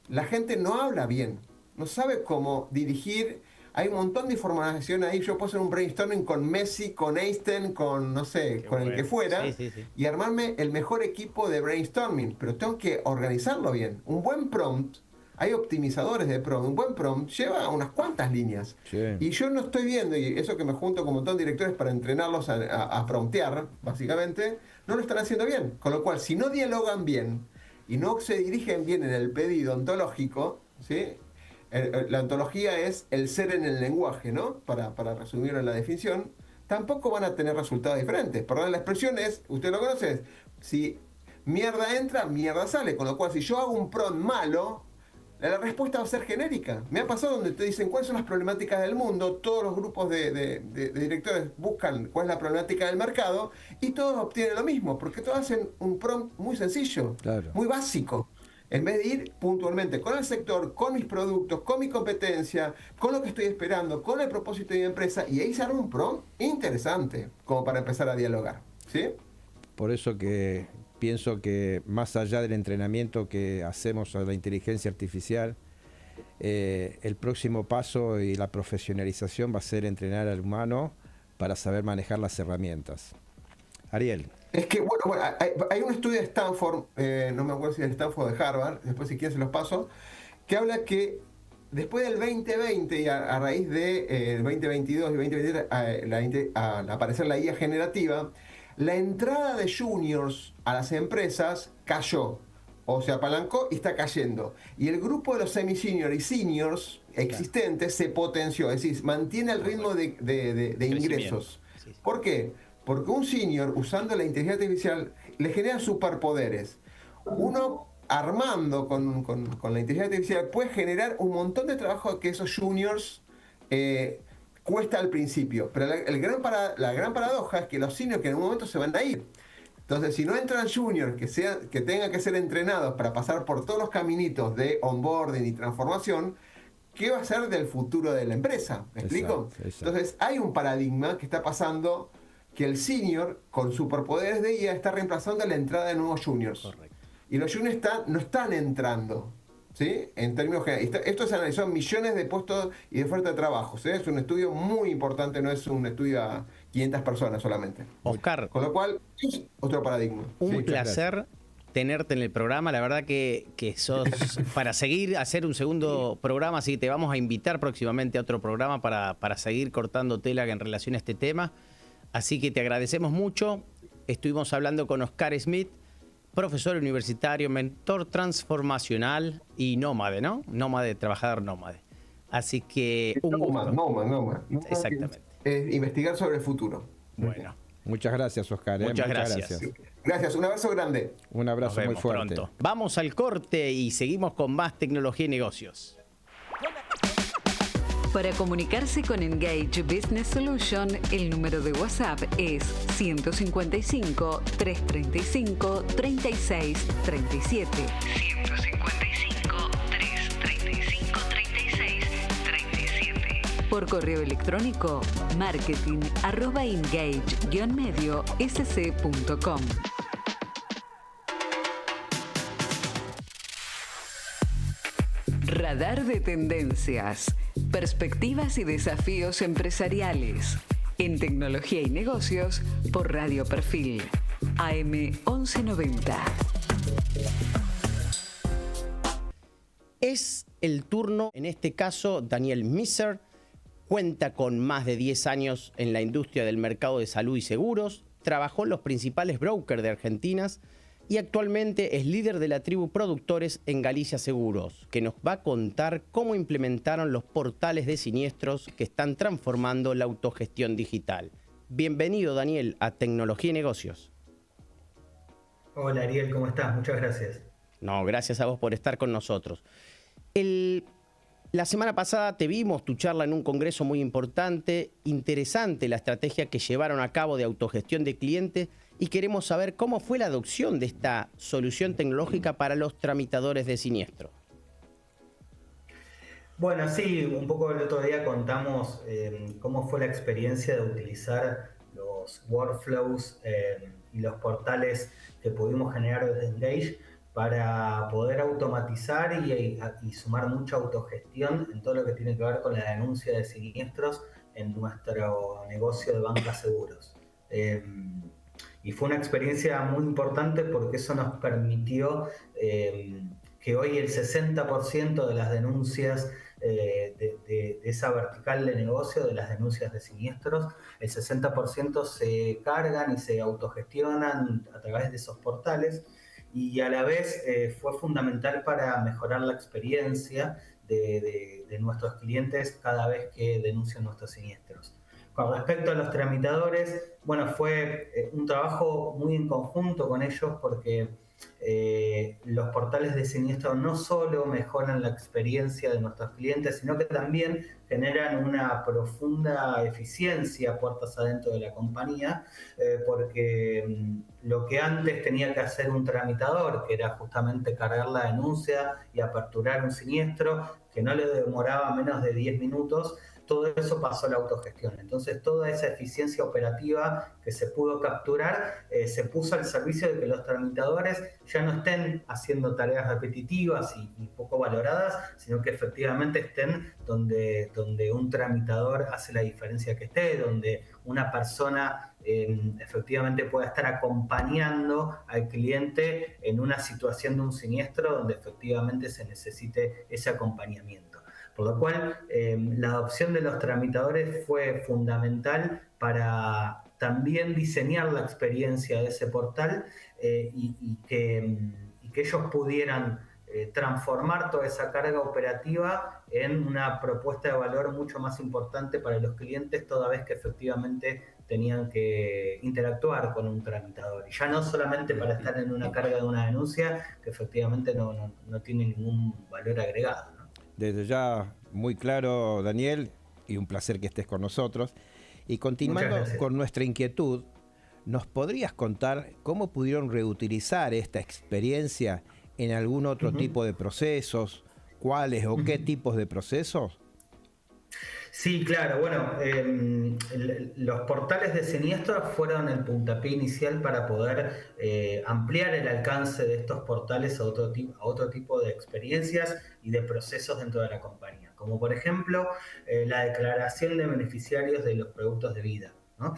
La gente no habla bien, no sabe cómo dirigir. Hay un montón de información ahí. Yo puedo hacer un brainstorming con Messi, con Einstein, con no sé, con el que fuera, y armarme el mejor equipo de brainstorming, pero tengo que organizarlo bien. Un buen prompt, hay optimizadores de prompt, un buen prompt lleva unas cuantas líneas. Sí. Y yo no estoy viendo, y eso que me junto con un montón de directores para entrenarlos a promptear, básicamente, no lo están haciendo bien. Con lo cual, si no dialogan bien y no se dirigen bien en el pedido ontológico, ¿sí? La ontología es el ser en el lenguaje, ¿no? Para resumirlo en la definición, tampoco van a tener resultados diferentes. Perdón, la expresión es, usted lo conoce, si mierda entra, mierda sale. Con lo cual, si yo hago un prompt malo, la respuesta va a ser genérica. Me ha pasado donde te dicen cuáles son las problemáticas del mundo, todos los grupos de directores buscan cuál es la problemática del mercado y todos obtienen lo mismo, porque todos hacen un prompt muy sencillo, muy básico. En vez de ir puntualmente con el sector, con mis productos, con mi competencia, con lo que estoy esperando, con el propósito de mi empresa, y ahí se arma un prompt interesante, como para empezar a dialogar, ¿sí? Por eso que pienso que más allá del entrenamiento que hacemos a la inteligencia artificial, el próximo paso y la profesionalización va a ser entrenar al humano para saber manejar las herramientas. Ariel. Es que, bueno, hay un estudio de Stanford, no me acuerdo si es de Stanford o de Harvard, después si quieren se los paso, que habla que después del 2020 y a raíz del 2022 y 2023, al aparecer la IA generativa, la entrada de juniors a las empresas cayó, o se apalancó y está cayendo. Y el grupo de los semi-seniors y seniors existentes se potenció, es decir, mantiene el ritmo de ingresos. ¿Por qué? Porque un senior, usando la inteligencia artificial, le genera superpoderes. Uno, armando con la inteligencia artificial, puede generar un montón de trabajo que esos juniors cuesta al principio. Pero la gran paradoja es que los seniors que en un momento se van a ir. Entonces, si no entran juniors que tengan que ser entrenados para pasar por todos los caminitos de onboarding y transformación, ¿qué va a ser del futuro de la empresa? ¿Me explico? Exacto. Entonces, hay un paradigma que está pasando, que el senior, con superpoderes de IA, está reemplazando la entrada de nuevos juniors. Correcto. Y los juniors no están entrando, ¿sí? En términos generales. Esto se analizó en millones de puestos y de oferta de trabajo, ¿sí? Es un estudio muy importante, no es un estudio a 500 personas solamente. Oscar, Con lo cual, es otro paradigma. un muchas placer tenerte en el programa. La verdad que sos para seguir, hacer un segundo programa, así que te vamos a invitar próximamente a otro programa para seguir cortando tela en relación a este tema. Así que te agradecemos mucho. Estuvimos hablando con Oscar Smith, profesor universitario, mentor transformacional y nómade, ¿no? Nómade, trabajador nómade. Así que un gusto. Nómada. Exactamente. Investigar sobre el futuro. Bueno, Muchas gracias, Oscar. Muchas gracias. Gracias, un abrazo grande. Un nos abrazo muy vemos fuerte. pronto. Vamos al corte y seguimos con más tecnología y negocios. Para comunicarse con Engage Business Solution, el número de WhatsApp es 155 335 36 37. 155 335 36 37. Por correo electrónico, marketing@engage-medio-sc.com. Radar de tendencias, perspectivas y desafíos empresariales. En tecnología y negocios por Radio Perfil, AM 1190. Es el turno, en este caso, Daniel Misser. Cuenta con más de 10 años en la industria del mercado de salud y seguros. Trabajó en los principales brokers de Argentina y actualmente es líder de la tribu Productores en Galicia Seguros, que nos va a contar cómo implementaron los portales de siniestros que están transformando la autogestión digital. Bienvenido, Daniel, a Tecnología y Negocios. Hola Ariel, ¿cómo estás? Muchas gracias. No, gracias a vos por estar con nosotros. La semana pasada te vimos tu charla en un congreso muy importante, interesante la estrategia que llevaron a cabo de autogestión de clientes y queremos saber cómo fue la adopción de esta solución tecnológica para los tramitadores de siniestro. Bueno, sí, un poco el otro día contamos cómo fue la experiencia de utilizar los workflows y los portales que pudimos generar desde Engage para poder automatizar y sumar mucha autogestión en todo lo que tiene que ver con la denuncia de siniestros en nuestro negocio de banca seguros. Y fue una experiencia muy importante porque eso nos permitió que hoy el 60% de las denuncias de esa vertical de negocio, de las denuncias de siniestros, el 60% se cargan y se autogestionan a través de esos portales. Y a la vez fue fundamental para mejorar la experiencia de nuestros clientes cada vez que denuncian nuestros siniestros. Con respecto a los tramitadores, bueno, fue un trabajo muy en conjunto con ellos porque los portales de siniestro no solo mejoran la experiencia de nuestros clientes, sino que también generan una profunda eficiencia puertas adentro de la compañía, porque lo que antes tenía que hacer un tramitador, que era justamente cargar la denuncia y aperturar un siniestro, que no le demoraba menos de 10 minutos, todo eso pasó a la autogestión. Entonces toda esa eficiencia operativa que se pudo capturar se puso al servicio de que los tramitadores ya no estén haciendo tareas repetitivas y poco valoradas, sino que efectivamente estén donde un tramitador hace la diferencia que esté, donde una persona efectivamente pueda estar acompañando al cliente en una situación de un siniestro donde efectivamente se necesite ese acompañamiento. Por lo cual, la adopción de los tramitadores fue fundamental para también diseñar la experiencia de ese portal y que ellos pudieran transformar toda esa carga operativa en una propuesta de valor mucho más importante para los clientes, toda vez que efectivamente tenían que interactuar con un tramitador. Y ya no solamente para estar en una carga de una denuncia que efectivamente no tiene ningún valor agregado, ¿no? Desde ya, muy claro, Daniel, y un placer que estés con nosotros. Y continuando con nuestra inquietud, ¿nos podrías contar cómo pudieron reutilizar esta experiencia en algún otro tipo de procesos cuáles o qué tipos de procesos? Sí, claro. Bueno, los portales de siniestro fueron el puntapié inicial para poder ampliar el alcance de estos portales a otro tipo de experiencias y de procesos dentro de la compañía. Como por ejemplo, la declaración de beneficiarios de los productos de vida, ¿no?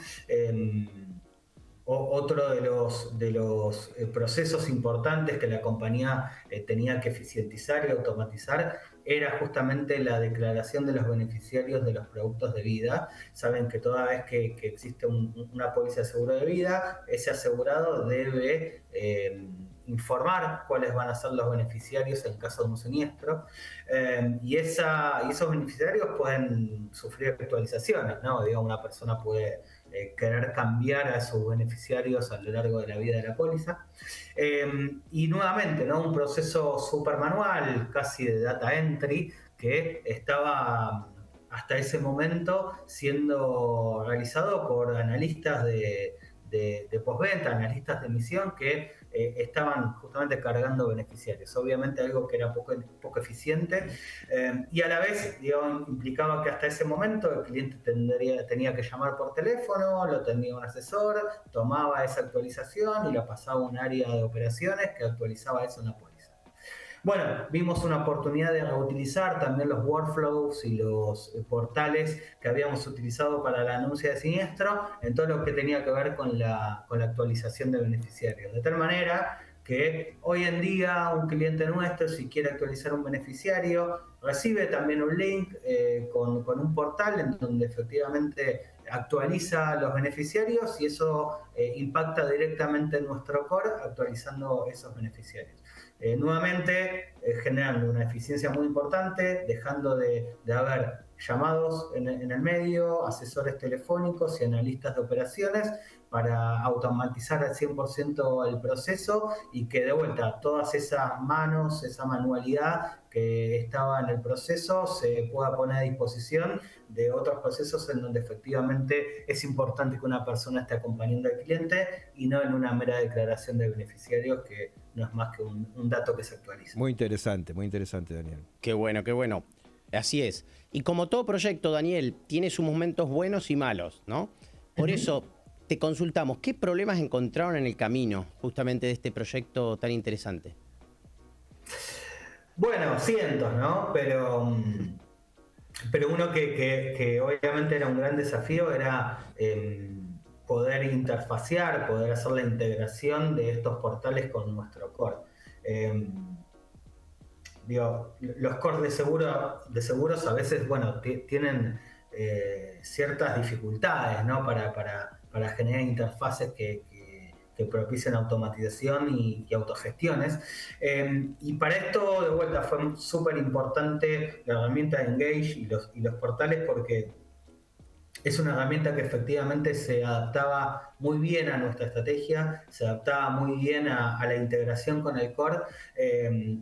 Otro de los procesos importantes que la compañía tenía que eficientizar y automatizar era justamente la declaración de los beneficiarios de los productos de vida. Saben que toda vez que existe una póliza de seguro de vida, ese asegurado debe informar cuáles van a ser los beneficiarios en caso de un siniestro, y esos beneficiarios pueden sufrir actualizaciones, ¿no? Digamos, una persona puede querer cambiar a sus beneficiarios a lo largo de la vida de la póliza. Y nuevamente, ¿no? Un proceso súper manual, casi de data entry, que estaba hasta ese momento siendo realizado por analistas de postventa, analistas de emisión que estaban justamente cargando beneficiarios. Obviamente algo que era poco eficiente, y a la vez, digamos, implicaba que hasta ese momento el cliente tenía que llamar por teléfono, lo tenía un asesor, tomaba esa actualización y la pasaba a un área de operaciones que actualizaba eso en la póliza. Bueno, vimos una oportunidad de reutilizar también los workflows y los portales que habíamos utilizado para la anuncia de siniestro en todo lo que tenía que ver con la actualización de beneficiarios. De tal manera que hoy en día un cliente nuestro, si quiere actualizar un beneficiario, recibe también un link con un portal en donde efectivamente actualiza los beneficiarios y eso impacta directamente en nuestro core actualizando esos beneficiarios. Nuevamente generando una eficiencia muy importante, dejando de haber llamados en el medio, asesores telefónicos y analistas de operaciones para automatizar al 100% el proceso y que de vuelta todas esas manos, esa manualidad que estaba en el proceso se pueda poner a disposición de otros procesos en donde efectivamente es importante que una persona esté acompañando al cliente y no en una mera declaración de beneficiarios que no es más que un dato que se actualiza. Muy interesante, Daniel. Qué bueno, qué bueno. Así es. Y como todo proyecto, Daniel, tiene sus momentos buenos y malos, ¿no? Por eso te consultamos, ¿qué problemas encontraron en el camino justamente de este proyecto tan interesante? Bueno, cientos, ¿no? Pero uno que obviamente era un gran desafío era poder interfacear, poder hacer la integración de estos portales con nuestro core. Los cores de seguros a veces, bueno, tienen ciertas dificultades, ¿no? Para generar interfaces que propicien automatización y autogestiones. Y para esto, de vuelta, fue súper importante la herramienta de Engage y los portales porque es una herramienta que efectivamente se adaptaba muy bien a nuestra estrategia, se adaptaba muy bien a la integración con el core,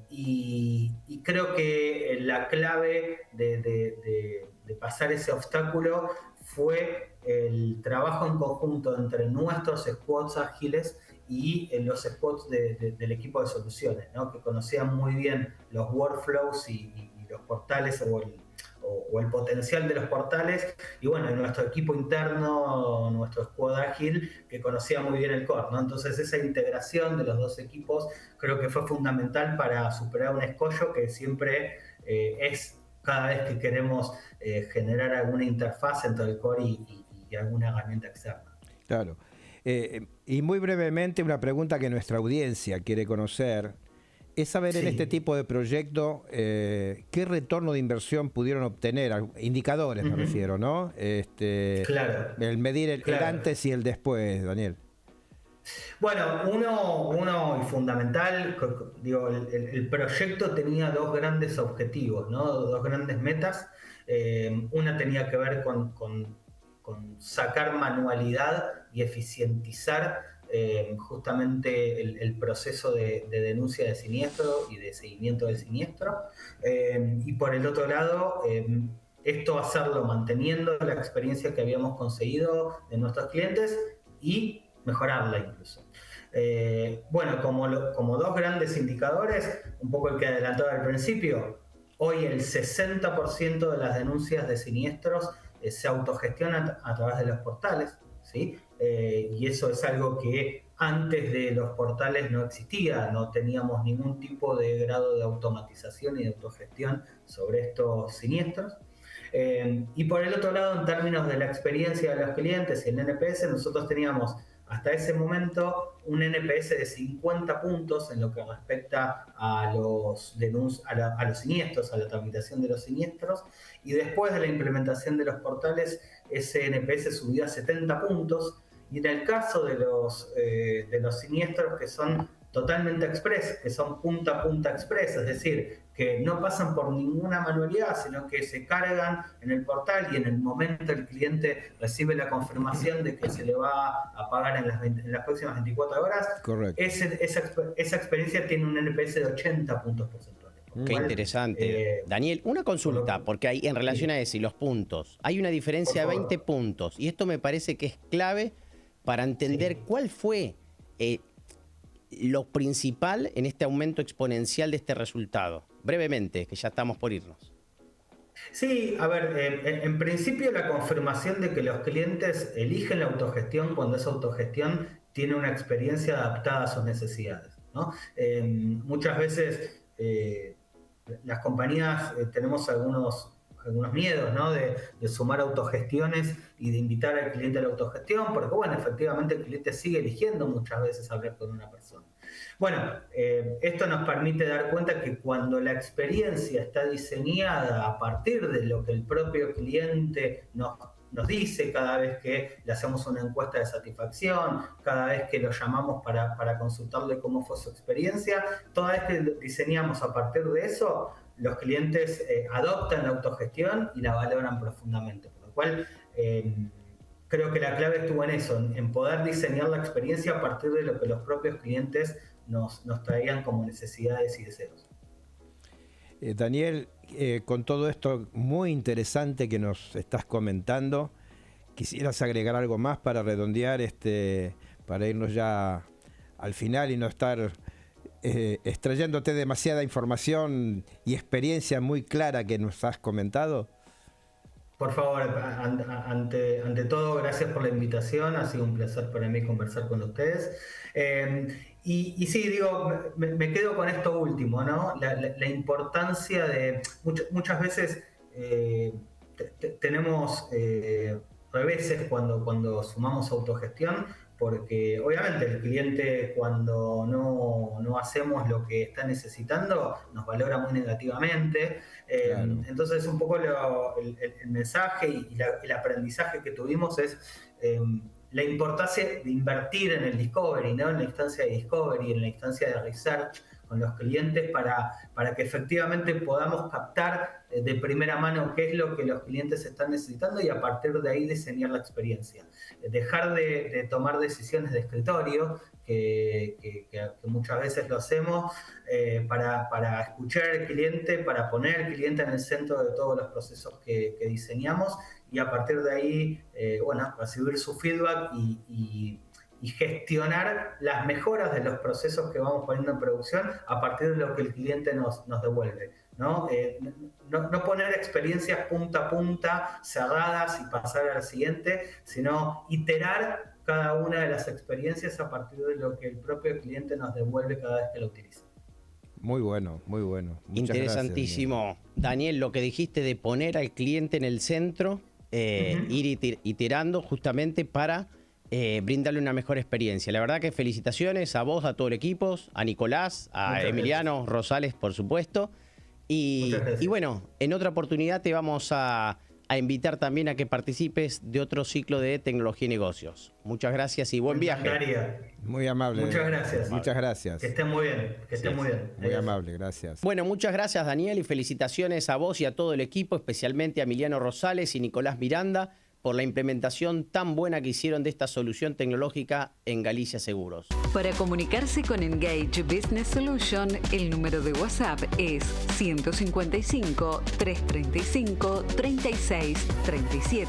y creo que la clave de pasar ese obstáculo fue el trabajo en conjunto entre nuestros squads ágiles y los squads del equipo de soluciones, ¿no? Que conocían muy bien los workflows y los portales o el potencial de los portales, y bueno, nuestro equipo interno, nuestro squad ágil, que conocía muy bien el core, ¿no? Entonces esa integración de los dos equipos creo que fue fundamental para superar un escollo que siempre es cada vez que queremos generar alguna interfaz entre el core y alguna herramienta externa. Claro. Y muy brevemente, una pregunta que nuestra audiencia quiere conocer es saber en este tipo de proyecto qué retorno de inversión pudieron obtener, indicadores me refiero, ¿no? Claro. El medir el antes y el después, Daniel. Bueno, uno y fundamental, digo, el proyecto tenía dos grandes objetivos, ¿no? Dos grandes metas. Una tenía que ver con sacar manualidad y eficientizar justamente el proceso de denuncia de siniestro y de seguimiento del siniestro, y por el otro lado esto hacerlo manteniendo la experiencia que habíamos conseguido de nuestros clientes y mejorarla incluso. Bueno, como dos grandes indicadores, un poco el que adelantaba al principio, Hoy el 60% de las denuncias de siniestros se autogestionan a través de los portales, ¿sí? Y eso es algo que antes de los portales no existía, no teníamos ningún tipo de grado de automatización y de autogestión sobre estos siniestros. Y por el otro lado, en términos de la experiencia de los clientes y el NPS, nosotros teníamos hasta ese momento un NPS de 50 puntos en lo que respecta a los siniestros, a la tramitación de los siniestros, y después de la implementación de los portales, ese NPS subió a 70 puntos, y en el caso de los siniestros que son totalmente express, que son punta a punta express, es decir, que no pasan por ninguna manualidad, sino que se cargan en el portal y en el momento el cliente recibe la confirmación de que se le va a pagar en las próximas 24 horas. Correcto. Esa experiencia tiene un NPS de 80 puntos porcentuales. Qué interesante. Daniel, una consulta, porque hay en relación a eso y los puntos, hay una diferencia de 20 puntos, y esto me parece que es clave para entender cuál fue lo principal en este aumento exponencial de este resultado. Brevemente, que ya estamos por irnos. Sí, a ver, en principio la confirmación de que los clientes eligen la autogestión cuando esa autogestión tiene una experiencia adaptada a sus necesidades, ¿no? Muchas veces las compañías tenemos algunos miedos, ¿no? de sumar autogestiones y de invitar al cliente a la autogestión, porque bueno, efectivamente el cliente sigue eligiendo muchas veces hablar con una persona. Bueno, esto nos permite dar cuenta que cuando la experiencia está diseñada a partir de lo que el propio cliente nos dice cada vez que le hacemos una encuesta de satisfacción, cada vez que lo llamamos para consultarle cómo fue su experiencia, toda vez que diseñamos a partir de eso, los clientes adoptan la autogestión y la valoran profundamente. Por lo cual, creo que la clave estuvo en eso, en poder diseñar la experiencia a partir de lo que los propios clientes nos traían como necesidades y deseos. Daniel, con todo esto muy interesante que nos estás comentando, ¿quisieras agregar algo más para redondear, para irnos ya al final y no estar extrayéndote demasiada información y experiencia muy clara que nos has comentado? Por favor, ante todo, gracias por la invitación, ha sido un placer para mí conversar con ustedes. Y sí, digo, me quedo con esto último, ¿no? La importancia de, muchas veces tenemos reveses cuando sumamos autogestión, porque obviamente el cliente cuando no hacemos lo que está necesitando nos valora muy negativamente. Claro. Entonces un poco el mensaje y el aprendizaje que tuvimos es la importancia de invertir en el discovery, ¿no? En la instancia de discovery, en la instancia de research con los clientes para que efectivamente podamos captar de primera mano qué es lo que los clientes están necesitando y a partir de ahí diseñar la experiencia. Dejar de tomar decisiones de escritorio, que muchas veces lo hacemos, para escuchar al cliente, para poner al cliente en el centro de todos los procesos que diseñamos y a partir de ahí, recibir su feedback y gestionar las mejoras de los procesos que vamos poniendo en producción a partir de lo que el cliente nos devuelve, ¿no? No poner experiencias punta a punta, cerradas y pasar a la siguiente, sino iterar cada una de las experiencias a partir de lo que el propio cliente nos devuelve cada vez que lo utiliza. Muy bueno, muy bueno. Muchas interesantísimo. Gracias, Daniel, lo que dijiste de poner al cliente en el centro, ir iterando justamente para brindarle una mejor experiencia. La verdad que felicitaciones a vos, a todo el equipo, a Nicolás, a Emiliano Rosales, por supuesto. Y bueno, en otra oportunidad te vamos a invitar también a que participes de otro ciclo de tecnología y negocios. Muchas gracias y buen viaje. Muy amable. Muchas gracias. Muchas gracias. Que estén muy bien. Que estén muy bien. Muy amable, gracias. Bueno, muchas gracias, Daniel, y felicitaciones a vos y a todo el equipo, especialmente a Emiliano Rosales y Nicolás Miranda, por la implementación tan buena que hicieron de esta solución tecnológica en Galicia Seguros. Para comunicarse con Engage Business Solution, el número de WhatsApp es 155 335 36 37.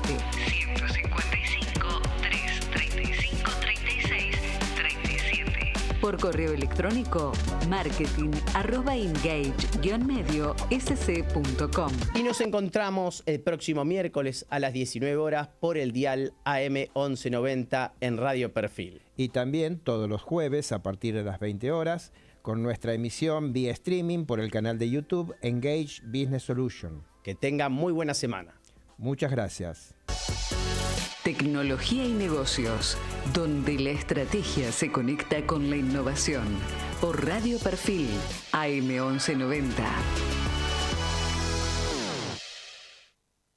155 335 36 37. Por correo electrónico, marketing@engage-medio-sc.com. Y nos encontramos el próximo miércoles a las 19 horas por el dial AM 1190 en Radio Perfil. Y también todos los jueves a partir de las 20 horas con nuestra emisión vía streaming por el canal de YouTube Engage Business Solution. Que tengan muy buena semana. Muchas gracias. Tecnología y negocios, donde la estrategia se conecta con la innovación. Por Radio Perfil, AM 1190.